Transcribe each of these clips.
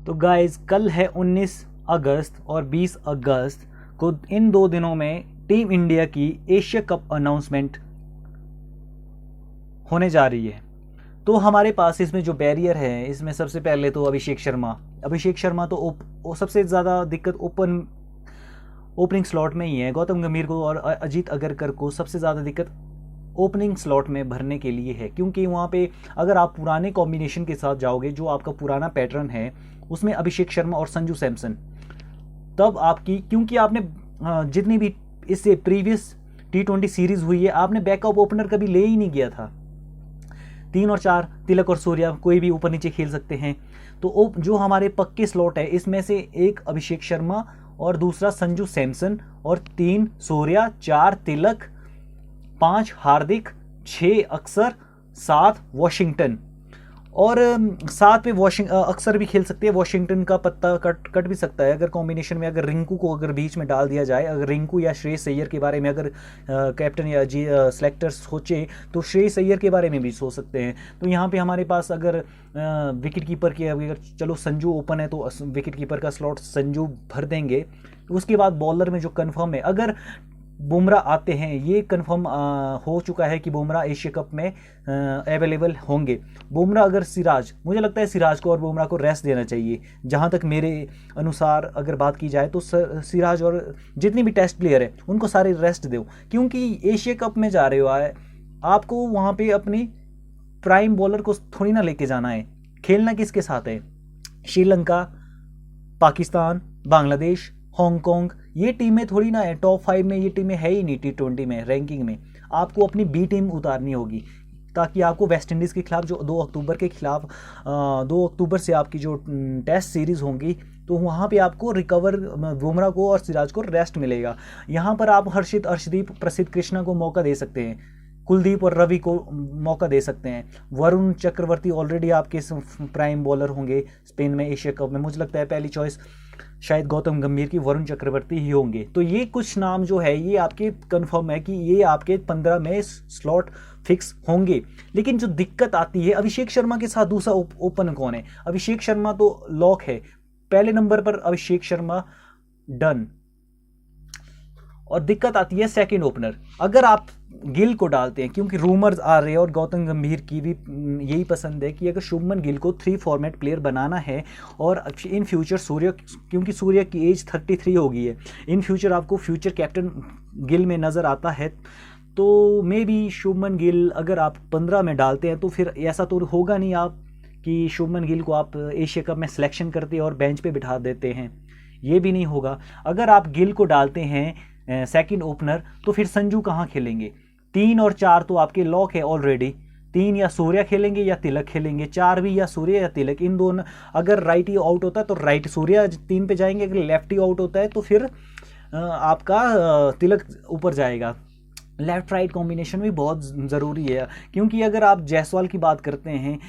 तो गाइज कल है 19 अगस्त और 20 अगस्त को, इन 2 दिनों में टीम इंडिया की एशिया कप अनाउंसमेंट होने जा रही है। तो हमारे पास इसमें जो बैरियर है, इसमें सबसे पहले तो अभिषेक शर्मा तो सबसे ज़्यादा दिक्कत ओपनिंग स्लॉट में ही है। गौतम गंभीर को और अजीत अगरकर को सबसे ज़्यादा दिक्कत ओपनिंग स्लॉट में भरने के लिए है, क्योंकि वहाँ पे अगर आप पुराने कॉम्बिनेशन के साथ जाओगे, जो आपका पुराना पैटर्न है उसमें अभिषेक शर्मा और संजू सैमसन, तब आपकी, क्योंकि आपने जितनी भी इससे प्रीवियस T20 सीरीज हुई है, आपने बैकअप ओपनर कभी ले ही नहीं गया था। 3 और 4 तिलक और सूर्या कोई भी ऊपर नीचे खेल सकते हैं। तो जो हमारे पक्के स्लॉट है, इसमें से एक अभिषेक शर्मा और दूसरा संजू सैमसन और 3 सूर्या, 4 तिलक, 5 हार्दिक, 6 अक्सर, 7 वॉशिंगटन, और 7 पे अक्सर भी खेल सकते हैं। वॉशिंगटन का पत्ता कट भी सकता है अगर कॉम्बिनेशन में, अगर रिंकू को अगर बीच में डाल दिया जाए। अगर रिंकू या श्रेयस अय्यर के बारे में अगर कैप्टन या सेलेक्टर सोचे तो श्रेयस अय्यर के बारे में भी सोच सकते हैं। तो यहाँ पे हमारे पास अगर विकेट कीपर की, अगर चलो संजू ओपन है तो विकेट कीपर का स्लॉट संजू भर देंगे। उसके बाद बॉलर में जो कन्फर्म है, अगर बुमराह आते हैं, ये कंफर्म हो चुका है कि बुमराह एशिया कप में अवेलेबल होंगे। बुमराह अगर मुझे लगता है सिराज को और बुमराह को रेस्ट देना चाहिए। जहां तक मेरे अनुसार अगर बात की जाए तो सिराज और जितनी भी टेस्ट प्लेयर है उनको सारे रेस्ट दो, क्योंकि एशिया कप में जा रहे हो आपको वहां पे अपनी प्राइम बॉलर को थोड़ी ना लेके जाना है। खेलना किसके साथ है? श्रीलंका, पाकिस्तान, बांग्लादेश, हांगकांग, ये टीमें थोड़ी ना है। टॉप 5 में ये टीमें है ही नहीं। T20 में रैंकिंग में आपको अपनी बी टीम उतारनी होगी, ताकि आपको वेस्ट इंडीज़ के खिलाफ, जो 2 अक्टूबर के खिलाफ 2 अक्टूबर से आपकी जो टेस्ट सीरीज़ होंगी, तो वहाँ पे आपको रिकवर, बुमराह को और सिराज को रेस्ट मिलेगा। यहाँ पर आप अर्शदीप, प्रसिद्ध कृष्णा को मौका दे सकते हैं, कुलदीप और रवि को मौका दे सकते हैं। वरुण चक्रवर्ती ऑलरेडी आपके प्राइम बॉलर होंगे स्पेन में एशिया कप में। मुझे लगता है पहली चॉइस शायद गौतम गंभीर की वरुण चक्रवर्ती ही होंगे। तो ये कुछ नाम जो है ये आपके कंफर्म है कि ये आपके 15 में स्लॉट फिक्स होंगे। लेकिन जो दिक्कत आती है, अभिषेक शर्मा के साथ दूसरा ओपन कौन है? अभिषेक शर्मा तो लॉक है, पहले नंबर पर अभिषेक शर्मा डन। और दिक्कत आती है सेकंड ओपनर। अगर आप गिल को डालते हैं, क्योंकि रूमर्स आ रहे हैं और गौतम गंभीर की भी यही पसंद है कि अगर शुभमन गिल को 3 फॉर्मेट प्लेयर बनाना है और इन फ्यूचर सूर्य, क्योंकि सूर्य की एज 33 हो गई है, इन फ्यूचर आपको फ्यूचर कैप्टन गिल में नज़र आता है, तो मे बी शुभमन गिल अगर आप 15 में डालते हैं तो फिर ऐसा तो होगा नहीं आप कि शुभमन गिल को आप एशिया कप में सिलेक्शन करते और बेंच पे बिठा देते हैं, ये भी नहीं होगा। अगर आप गिल को डालते हैं सेकंड ओपनर, तो फिर संजू कहाँ खेलेंगे? 3 और 4 तो आपके लॉक है ऑलरेडी। 3 या सूर्या खेलेंगे या तिलक खेलेंगे, 4 भी या सूर्या या तिलक, इन दोनों। अगर राइट ही आउट होता है तो राइट सूर्या 3 पे जाएंगे, अगर लेफ्ट ही आउट होता है तो फिर आपका तिलक ऊपर जाएगा। लेफ्ट राइट कॉम्बिनेशन भी बहुत ज़रूरी है, क्योंकि अगर आप जायसवाल की बात करते हैं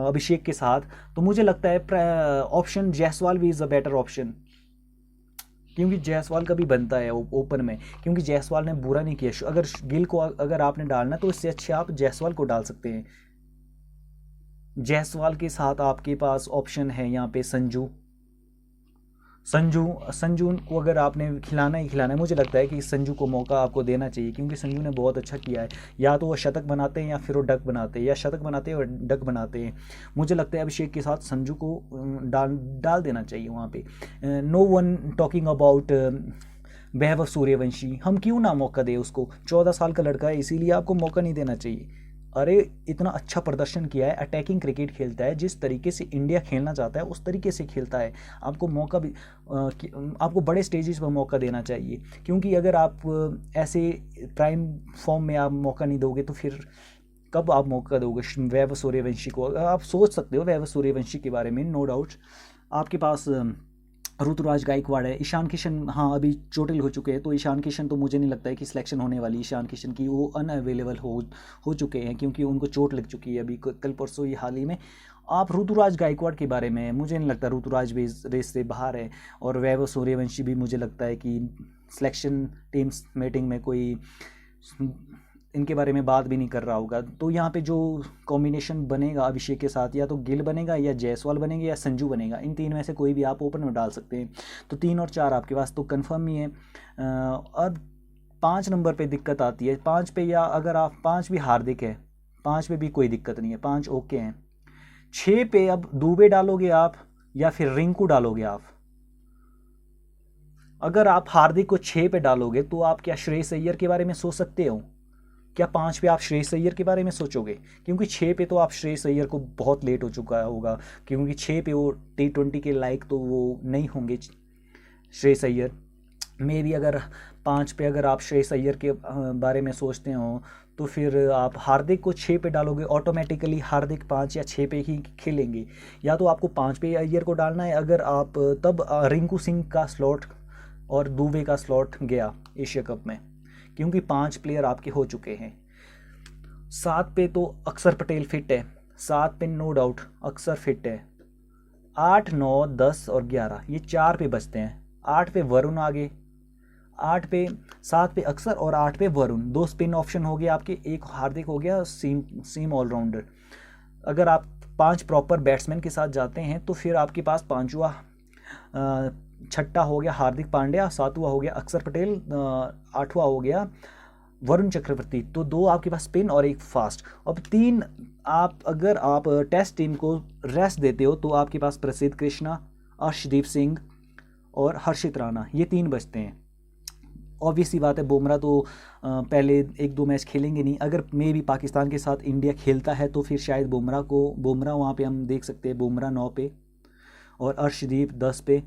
अभिषेक के साथ, तो मुझे लगता है ऑप्शन जायसवाल भी इज़ अ बेटर ऑप्शन, क्योंकि जायसवाल का भी बनता है ओपन में, क्योंकि जायसवाल ने बुरा नहीं किया। अगर गिल को अगर आपने डालना तो इससे अच्छे आप जायसवाल को डाल सकते हैं। जायसवाल के साथ आपके पास ऑप्शन है यहाँ पे संजू को अगर आपने खिलाना ही खिलाना है, मुझे लगता है कि संजू को मौका आपको देना चाहिए, क्योंकि संजू ने बहुत अच्छा किया है। या तो वो शतक बनाते हैं या फिर वो डक बनाते हैं, या शतक बनाते हैं और डक बनाते हैं। मुझे लगता है अभिषेक के साथ संजू को डाल देना चाहिए वहाँ पे। No one talking about Vaibhav Suryavanshi, हम क्यों ना मौका दे उसको? 14 साल का लड़का है, इसीलिए आपको मौका नहीं देना चाहिए। अरे इतना अच्छा प्रदर्शन किया है, अटैकिंग क्रिकेट खेलता है, जिस तरीके से इंडिया खेलना चाहता है उस तरीके से खेलता है। आपको मौका भी आपको बड़े स्टेजेस पर मौका देना चाहिए, क्योंकि अगर आप ऐसे प्राइम फॉर्म में आप मौका नहीं दोगे तो फिर कब आप मौका दोगे वैभव सूर्यवंशी को? आप सोच सकते हो वैभव सूर्यवंशी के बारे में, नो डाउट। आपके पास ऋतुराज गायकवाड़ है, ईशान किशन हाँ अभी चोटिल हो चुके हैं, तो ईशान किशन तो मुझे नहीं लगता है कि सिलेक्शन होने वाली ईशान किशन की, वो अनअवेलेबल हो चुके हैं, क्योंकि उनको चोट लग चुकी है अभी कल परसों ही हाल ही में। आप ऋतुराज गायकवाड़ के बारे में, मुझे नहीं लगता ऋतुराज भी रेस से बाहर है, और वैभव सूर्यवंशी भी मुझे लगता है कि सिलेक्शन टीम्स मीटिंग में कोई इनके बारे में बात भी नहीं कर रहा होगा। तो यहाँ पे जो कॉम्बिनेशन बनेगा अभिषेक के साथ, या तो गिल बनेगा या जायसवाल बनेंगे या संजू बनेगा, इन तीन में से कोई भी आप ओपन में डाल सकते हैं। तो 3 और 4 आपके पास तो कंफर्म ही है। अब 5 नंबर पे दिक्कत आती है। 5 पे, या अगर आप 5 भी हार्दिक है, 5 पे भी कोई दिक्कत नहीं है, 5 ओके हैं। 6 पे अब दुबे डालोगे आप या फिर रिंकू डालोगे आप। अगर आप हार्दिक को 6 पे डालोगे तो आप क्या श्रेयस अय्यर के बारे में सोच सकते हो? क्या 5 पे आप श्रेयस अय्यर के बारे में सोचोगे? क्योंकि 6 पे तो आप श्रेयस अय्यर को बहुत लेट हो चुका होगा, क्योंकि 6 पे वो T20 के लायक तो वो नहीं होंगे श्रेयस अय्यर। मे भी अगर 5 पे अगर आप श्रेयस अय्यर के बारे में सोचते हो तो फिर आप हार्दिक को 6 पे डालोगे, ऑटोमेटिकली हार्दिक 5 या 6 पे ही खेलेंगे। या तो आपको 5 पे अय्यर को डालना है, अगर आप तब रिंकू सिंह का स्लॉट और दुबे का स्लॉट गया एशिया कप में, क्योंकि 5 प्लेयर आपके हो चुके हैं। 7 पे तो अक्षर पटेल फिट है, 7 पे नो डाउट अक्षर फिट है। 8, 9, 10 और 11 ये 4 पे बचते हैं। 8 पे वरुण आगे, 7 पे अक्षर और 8 पे वरुण। 2 स्पिन ऑप्शन हो गए आपके, एक हार्दिक हो गया, सीम ऑलराउंडर। अगर आप 5 प्रॉपर बैट्समैन के साथ जाते हैं तो फिर आपके पास 5वां, 6ठा हो गया हार्दिक पांड्या, 7वां हो गया अक्षर पटेल, 8वां हो गया वरुण चक्रवर्ती। तो 2 आपके पास स्पिन और 1 फास्ट। अब 3 अगर आप टेस्ट टीम को रेस्ट देते हो तो आपके पास प्रसिद्ध कृष्णा, अर्शदीप सिंह और हर्षित राणा, ये 3 बचते हैं। ऑब्वियसली बात है बुमराह तो पहले 1-2 मैच खेलेंगे नहीं। अगर मे भी पाकिस्तान के साथ इंडिया खेलता है तो फिर शायद बुमराह वहाँ पे हम देख सकते हैं, बुमराह 9 पे और अर्शदीप 10 पे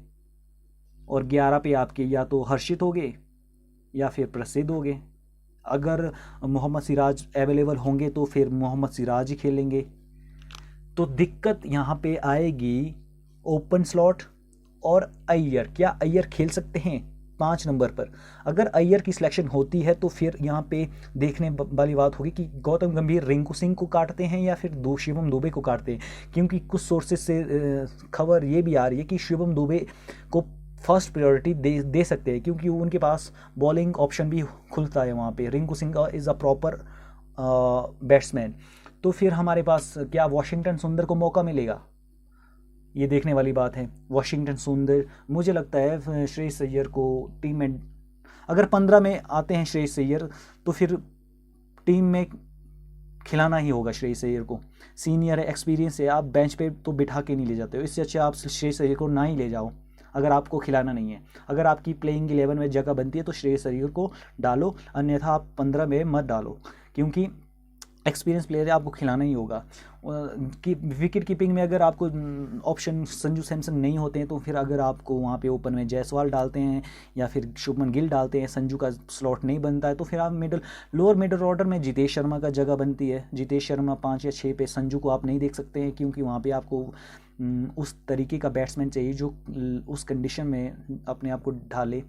और 11 पे आपके या तो हर्षित हो गए या फिर प्रसिद्ध हो गए। अगर मोहम्मद सिराज अवेलेबल होंगे तो फिर मोहम्मद सिराज ही खेलेंगे। तो दिक्कत यहाँ पे आएगी ओपन स्लॉट और अय्यर। क्या अय्यर खेल सकते हैं 5 नंबर पर? अगर अय्यर की सिलेक्शन होती है तो फिर यहाँ पे देखने वाली बात होगी कि गौतम गंभीर रिंकू सिंह को काटते हैं या फिर शिवम दुबे को काटते हैं। क्योंकि कुछ सोर्सेज से खबर ये भी आ रही है कि शिवम दुबे को फर्स्ट प्रायोरिटी दे सकते हैं, क्योंकि उनके पास बॉलिंग ऑप्शन भी खुलता है वहाँ पे। Rinku Singh is a proper batsman. तो फिर हमारे पास क्या वॉशिंगटन सुंदर को मौका मिलेगा? ये देखने वाली बात है। वॉशिंगटन सुंदर, मुझे लगता है श्रेयस अय्यर को टीम में, अगर 15 में आते हैं श्रेयस अय्यर तो फिर टीम में खिलाना ही होगा श्रेयस अय्यर को। सीनियर है, एक्सपीरियंस है, आप बेंच पे तो बिठा के नहीं ले जाते हो। इससे अच्छा आप श्रेयस अय्यर को ना ही ले जाओ अगर आपको खिलाना नहीं है। अगर आपकी प्लेइंग 11 में जगह बनती है तो श्रेयस अय्यर को डालो, अन्यथा आप 15 में मत डालो, क्योंकि एक्सपीरियंस प्लेयर है, आपको खिलाना ही होगा। कि विकेट कीपिंग में अगर आपको ऑप्शन संजू सैमसन नहीं होते हैं तो फिर अगर आपको वहाँ पे ओपन में जायसवाल डालते हैं या फिर शुभमन गिल डालते हैं, संजू का स्लॉट नहीं बनता है तो फिर आप लोअर मिडल ऑर्डर में जितेश शर्मा का जगह बनती है। जितेश शर्मा 5 या 6 पे, संजू को आप नहीं देख सकते हैं क्योंकि वहाँ पे आपको उस तरीके का बैट्समैन चाहिए जो उस कंडीशन में अपने आप को ढाले।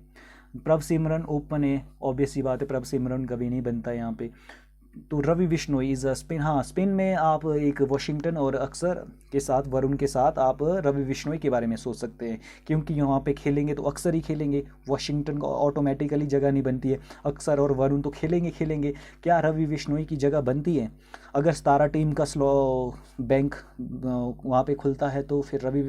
प्रभ सिमरन ओपन है, ऑब्वियसली बात है, प्रभ सिमरन कभी नहीं बनता यहाँ पे। तो Ravi Bishnoi is a spin. हाँ, स्पिन में आप एक वॉशिंगटन और अक्षर के साथ, वरुण के साथ आप रवि बिश्नोई के बारे में सोच सकते हैं, क्योंकि यहाँ पे खेलेंगे तो अक्षर ही खेलेंगे, वॉशिंगटन को ऑटोमेटिकली जगह नहीं बनती है। अक्षर और वरुण तो खेलेंगे। क्या रवि बिश्नोई की जगह बनती है? अगर 17 टीम का बैंक वहाँ पे खुलता है तो फिर रवि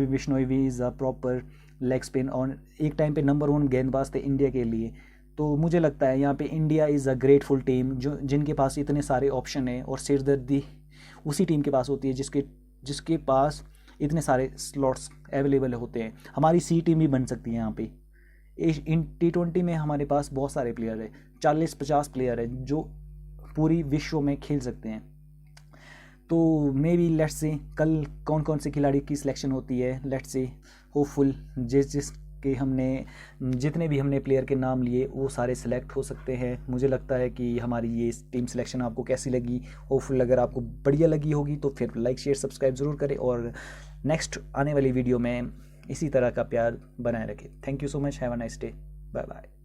बिश्नोई भी is a proper leg spin और एक टाइम पे नंबर 1 गेंदबाज थे इंडिया के लिए। तो मुझे लगता है यहाँ पे India is a grateful team जिनके पास इतने सारे ऑप्शन है, और सिरदर्दी उसी टीम के पास होती है जिसके पास इतने सारे स्लॉट्स अवेलेबल होते हैं। हमारी सी टीम भी बन सकती है यहाँ पे। इन T20 में हमारे पास बहुत सारे प्लेयर है, 40-50 प्लेयर है जो पूरी विश्व में खेल सकते हैं। तो मे बी लेट्स से कल कौन कौन से खिलाड़ी की सिलेक्शन होती है, लेट्स से होपफुल जितने भी हमने प्लेयर के नाम लिए वो सारे सिलेक्ट हो सकते हैं। मुझे लगता है कि हमारी ये टीम सिलेक्शन आपको कैसी लगी। होपफुल अगर आपको बढ़िया लगी होगी तो फिर लाइक शेयर सब्सक्राइब ज़रूर करें और नेक्स्ट आने वाली वीडियो में इसी तरह का प्यार बनाए रखें। Thank you so much, have a nice day, bye bye.